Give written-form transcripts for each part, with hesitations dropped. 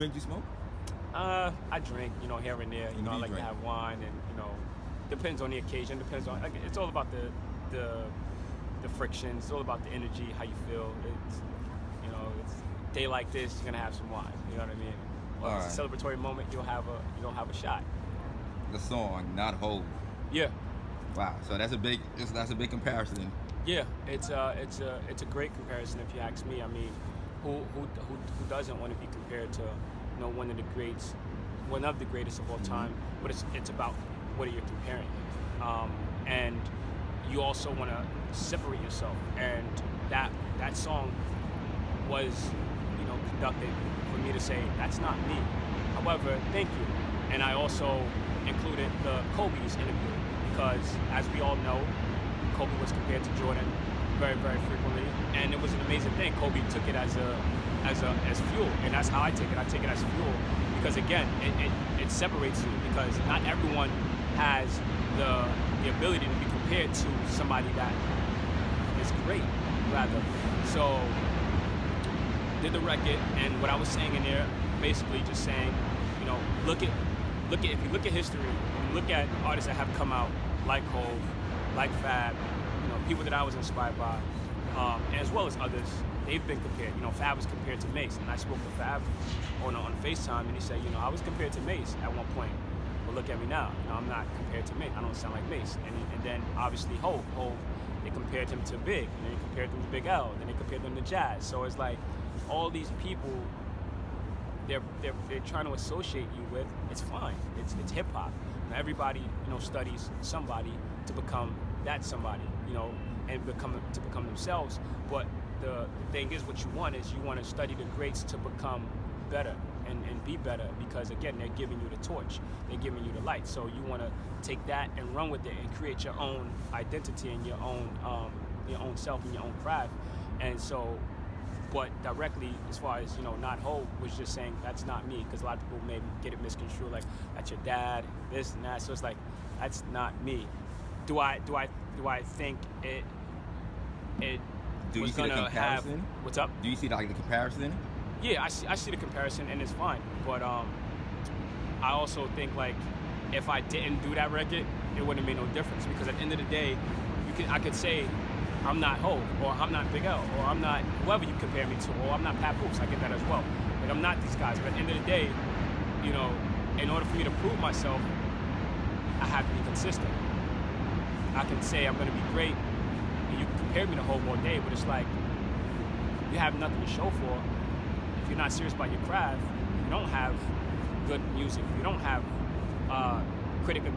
Drink you smoke? I drink, here and there. I like to have wine, and depends on the occasion. Depends on it's all about the friction. It's all about the energy, how you feel. It's a day like this, you're gonna have some wine. You know what I mean? Or if it's a celebratory moment, you'll have a shot. The song, not HOV. Yeah. Wow. So that's a big comparison. Yeah, it's a great comparison if you ask me. I mean, who doesn't want to be compared to one of the greats, one of the greatest of all time? But it's about what are you comparing, and you also want to separate yourself. And that song was conducted for me to say that's not me. However, thank you. And I also included the Kobe's interview because, as we all know, Kobe was compared to Jordan very, very frequently, and it was an amazing thing. Kobe took it as fuel, and that's how I take it. I take it as fuel because, again, it separates you because not everyone has the ability to be compared to somebody that is great, rather. So did the record, and what I was saying in there, basically just saying, look at if you look at history, and you look at artists that have come out like HOV, like Fab, people that I was inspired by, as well as others, they've been compared. Fab was compared to Mace, and I spoke to Fab on FaceTime, and he said, I was compared to Mace at one point, but look at me now. I'm not compared to Mace. I don't sound like Mace. And then obviously HOV, they compared him to Big, and then they compared him to Big L, then they compared him to Jazz. So it's like all these people, they're trying to associate you with. It's fine. It's hip hop. Everybody studies somebody to become that somebody, and become themselves. But the thing is, what you want to study the greats to become better and be better, because again, they're giving you the torch, they're giving you the light. So you want to take that and run with it and create your own identity and your own self and your own craft. And so, but directly, as far as not HOV, was just saying that's not me, because a lot of people may get it misconstrued, like that's your dad, this and that. So it's like that's not me. Do I think it Do was you see the gonna have comparison? what's up? Do you see the comparison? Yeah, I see the comparison, and it's fine. But I also think, like, if I didn't do that record, it wouldn't have made no difference, because at the end of the day, I could say I'm not HOV, or I'm not Big L, or I'm not whoever you compare me to, or I'm not Papoose. I get that as well. Like, I'm not these guys. But at the end of the day, in order for me to prove myself, I have to be consistent. I can say I'm going to be great, and you can compare me to HOV all day, but it's like you have nothing to show for. If you're not serious about your craft, you don't have good music, you don't have critical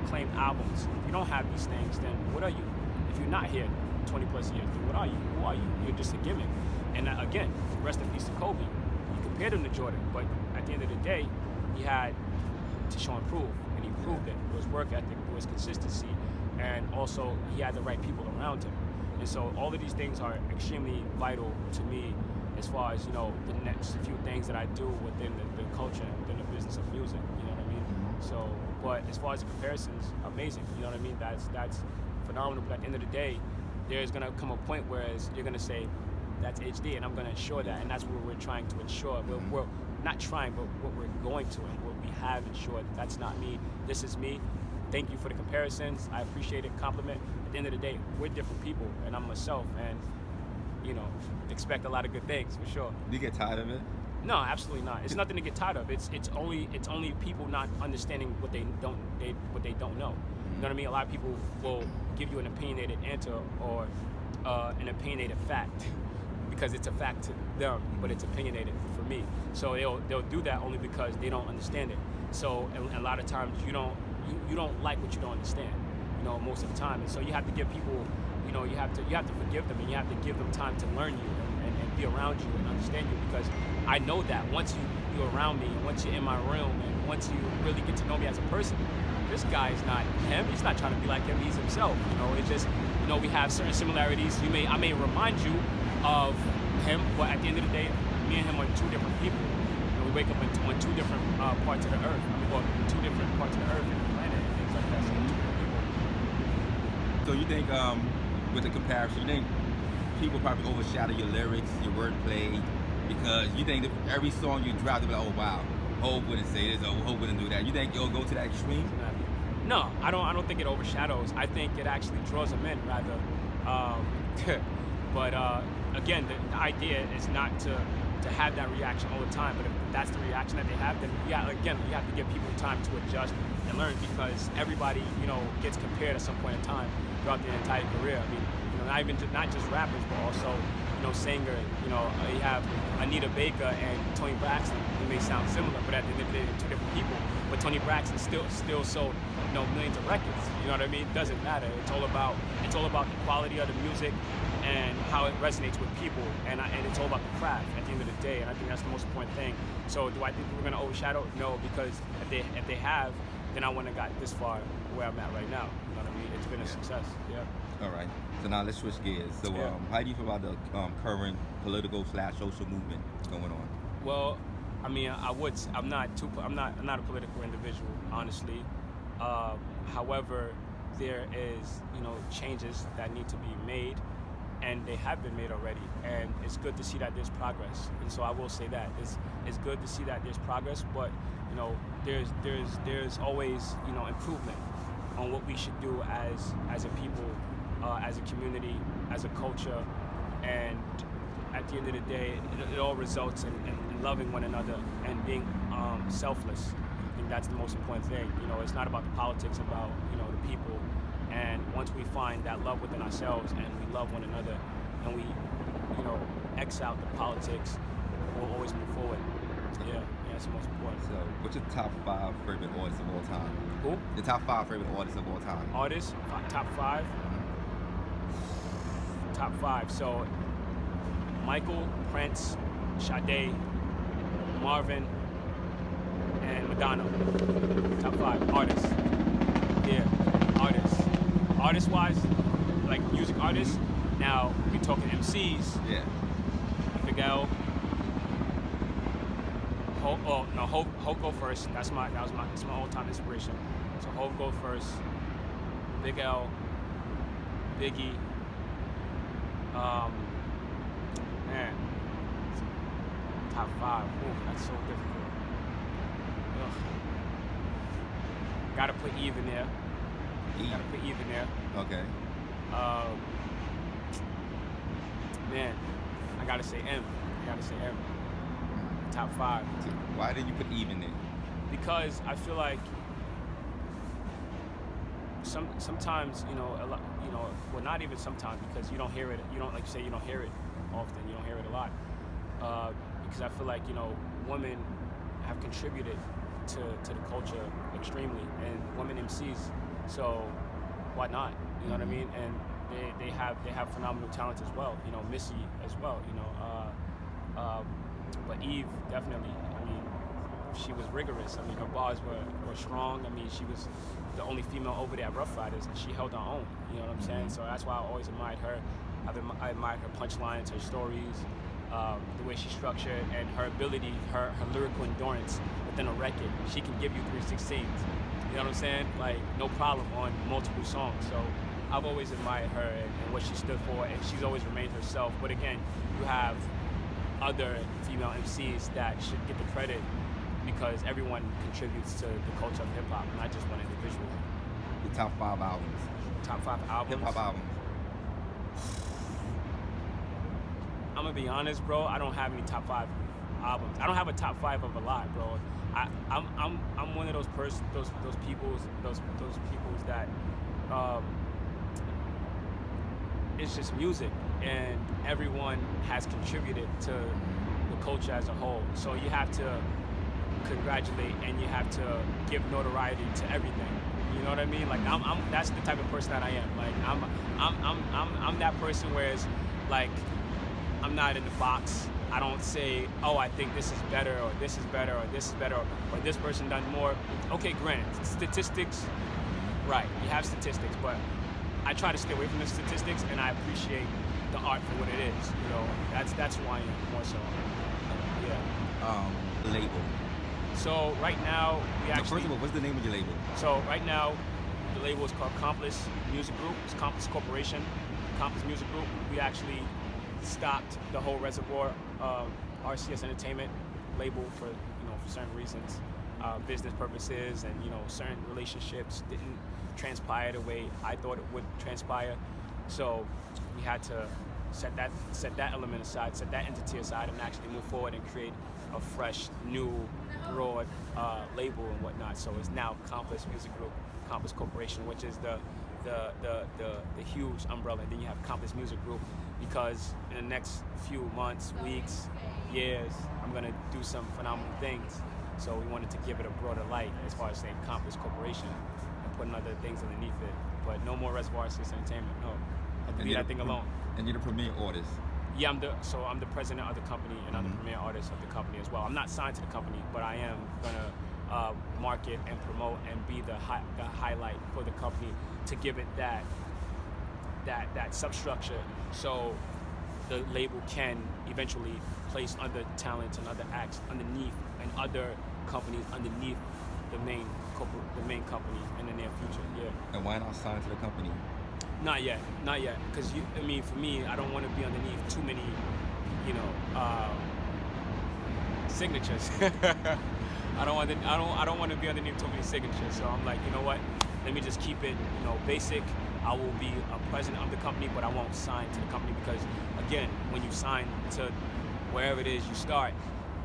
acclaimed albums, if you don't have these things, then what are you? If you're not here 20 plus years, then what are you? Who are you? You're just a gimmick. And again, rest in peace to Kobe. You compared him to Jordan, but at the end of the day, he had to show and prove, and he proved it. It was work ethic, it was consistency, and also he had the right people around him. And so all of these things are extremely vital to me, as far as the next few things that I do within the culture, within the business of music. You know what I mean? So, but as far as the comparisons, amazing. You know what I mean? That's phenomenal. But at the end of the day, there's gonna come a point where you're gonna say that's HD, and I'm gonna ensure that, and that's what we're trying to ensure. We're not trying, but what we're going to, and what we have ensured. That's not me. This is me. Thank you for the comparisons. I appreciate it. Compliment. At the end of the day, we're different people, and I'm myself, and expect a lot of good things for sure. Do you get tired of it? No, absolutely not. It's nothing to get tired of. It's only people not understanding what they don't know. You know what I mean? A lot of people will give you an opinionated answer or an opinionated fact because it's a fact to them, but it's opinionated for me. So they'll do that only because they don't understand it. So a lot of times you don't like what you don't understand. Most of the time, and so you have to give people. You have to forgive them, and you have to give them time to learn you and be around you and understand you, because I know that once you're around me, and once you're in my realm, and once you really get to know me as a person, this guy is not him. He's not trying to be like him. He's himself. It's just we have certain similarities. I may remind you of him, but at the end of the day, me and him are two different people. We wake up on two different parts of the earth. Well, two different parts of the earth and the planet and things like that. So two different people. So you think with the comparison, you think people probably overshadow your lyrics, your wordplay, Because you think that every song you drop, they'll be like, oh wow, HOV wouldn't say this or HOV wouldn't do that. You think it'll go to that extreme? No, I don't think it overshadows. I think it actually draws them in rather. But again, the idea is not to have that reaction all the time. But if that's the reaction that they have, then again, you have to give people time to adjust and learn, because everybody, gets compared at some point in time throughout their entire career. I mean, not just rappers, but also singer. You have Anita Baker and Tony Braxton. They may sound similar, but at the end of the day, they're two different people. But Tony Braxton still sold millions of records. You know what I mean? It doesn't matter. It's all about the quality of the music and how it resonates with people, and it's all about the craft at the end of the day. And I think that's the most important thing. So do I think we're gonna overshadow? No, because if they have, then I wouldn't have got this far where I'm at right now. You know what I mean? It's been a success. Yeah. All right. So now let's switch gears. So how do you feel about the current political / social movement going on? Well, I mean, I'm not a political individual, honestly. However, there is changes that need to be made, and they have been made already, and it's good to see that there's progress. And so I will say that it's good to see that there's progress, but there's always improvement on what we should do as a people, as a community, as a culture. And at the end of the day, it all results in loving one another and being selfless. I think that's the most important thing. It's not about the politics, about the people. And once we find that love within ourselves and we love one another and we X out the politics, we'll always move forward. Yeah, that's the most important. So what's your top 5 favorite artists of all time? Who? The top 5 favorite artists of all time. Artists? Top 5? Top 5. So Michael, Prince, Sade, Marvin, and Madonna. Top 5 artists. Yeah, artists. Artist-wise, like music artists. Now we're talking MCs. Yeah. Miguel. HOV go first. That's my all-time inspiration. So HOV go first. Big L, Biggie. Man, top 5. Ooh, that's so difficult. Ugh. Gotta put Eve in there. Gotta put Eve in there. Okay. Man, I gotta say M. Top 5. Why did you put Eve in there? Because I feel like sometimes a lot, well, not even sometimes, because you don't hear it. You don't, like you say, you don't hear it often. You don't hear it a lot. Because I feel like women have contributed to the culture extremely, and women MCs. So why not? You know what I mean? And they have phenomenal talent as well. Missy as well. But Eve, definitely. I mean, she was rigorous. I mean, her bars were strong. I mean, she was the only female over there at Rough Riders, and she held her own. You know what I'm saying? So that's why I always admired her. I admired her punchlines, her stories, the way she structured, and her ability, her lyrical endurance within a record. She can give you 3/16. You know what I'm saying? Like, no problem on multiple songs. So I've always admired her and what she stood for, and she's always remained herself. But again, you have other female MCs that should get the credit, because everyone contributes to the culture of hip-hop, not just one individual. The top 5 albums. Top 5 albums? Hip-hop albums. I'm gonna be honest, bro. I don't have any top 5 albums. I don't have a top 5 of a lot, bro. I'm one of those peoples that it's just music, and everyone has contributed to the culture as a whole. So you have to congratulate and you have to give notoriety to everything. You know what I mean? Like that's the type of person that I am. Like I'm that person where it's like I'm not in the box. I don't say, oh, I think this is better, or this is better, or this is better, or this person done more. Okay, granted, statistics, right? You have statistics, but I try to stay away from the statistics, and I appreciate the art for what it is. That's who I am more so. Yeah. Label. So right now we actually. First of all, what's the name of your label? So right now, the label is called Compass Music Group. It's Compass Corporation, Compass Music Group. We actually stopped the whole Reservoir RCS Entertainment label for for certain reasons, business purposes, and certain relationships didn't transpire the way I thought it would transpire. So we had to set that element aside, set that entity aside, and actually move forward and create a fresh, new, broad label and whatnot. So it's now Compass Music Group, Compass Corporation, which is the huge umbrella. And then you have Compass Music Group, because in the next few months, weeks, years, I'm gonna do some phenomenal things. So we wanted to give it a broader light as far as saying Compass Corporation and putting other things underneath it. But no more Reservoir Artists Entertainment. No, I had to leave that thing alone. And you're the premier artist. Yeah, I'm the president of the company, and I'm the premier artist of the company as well. I'm not signed to the company, but I am gonna market and promote and be the highlight for the company to give it that substructure, so the label can eventually place other talents and other acts underneath, and other companies underneath the main company in the near future. Yeah. And why not sign to the company? Not yet, because for me, I don't want to be underneath too many, signatures. I don't want to be underneath too many signatures. So I'm like, you know what? Let me just keep it, basic. I will be a president of the company, but I won't sign to the company, because again, when you sign to wherever it is you start,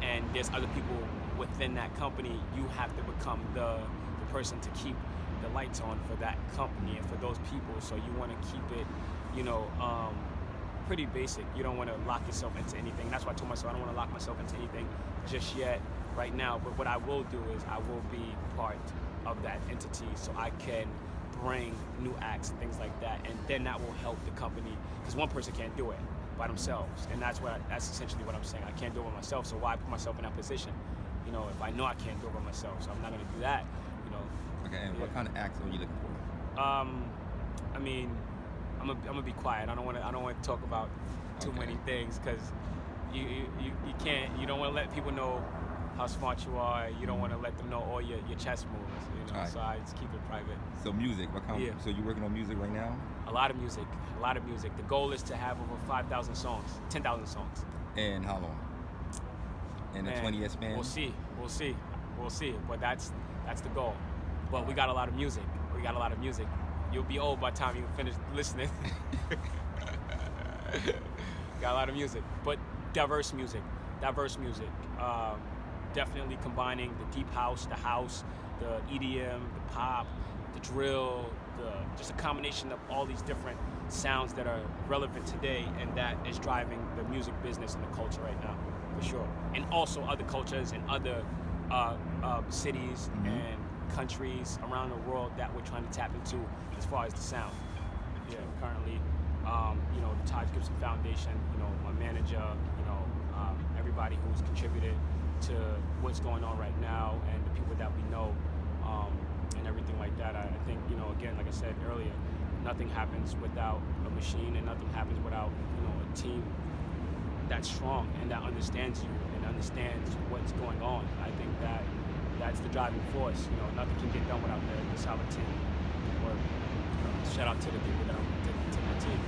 and there's other people within that company, you have to become the person to keep the lights on for that company and for those people. So you want to keep it, pretty basic. You don't want to lock yourself into anything. That's why I told myself I don't want to lock myself into anything just yet, right now. But what I will do is I will be part of that entity, so I can bring new acts and things like that, and then that will help the company, because one person can't do it by themselves, and that's essentially what I'm saying. I can't do it by myself, so why put myself in that position? If I know I can't do it by myself, so I'm not going to do that. Okay, and what kind of acts are you looking for? I mean, I'm gonna be quiet. I don't want to talk about too many things, because you don't want to let people know how smart you are. You don't want to let them know all your chess moves. Right. So I just keep it private. So music, what kind? Yeah. So you're working on music right now? A lot of music. The goal is to have over 5,000 songs, 10,000 songs. And how long? In a 20-year span? We'll see. But that's the goal. But we got a lot of music. You'll be old by the time you finish listening. Got a lot of music, but diverse music. Definitely combining the deep house, the EDM, the pop, the drill, just a combination of all these different sounds that are relevant today, and that is driving the music business and the culture right now, for sure. And also other cultures and other cities and countries around the world that we're trying to tap into as far as the sound. Yeah, currently, the Taj Gibson Foundation, my manager, everybody who's contributed to what's going on right now, and the people that we know, and everything like that. I think, again, like I said earlier, nothing happens without a machine, and nothing happens without, a team that's strong and that understands you and understands what's going on. I think that's the driving force. Nothing can get done without the solid team. Or shout out to the people that are to my team.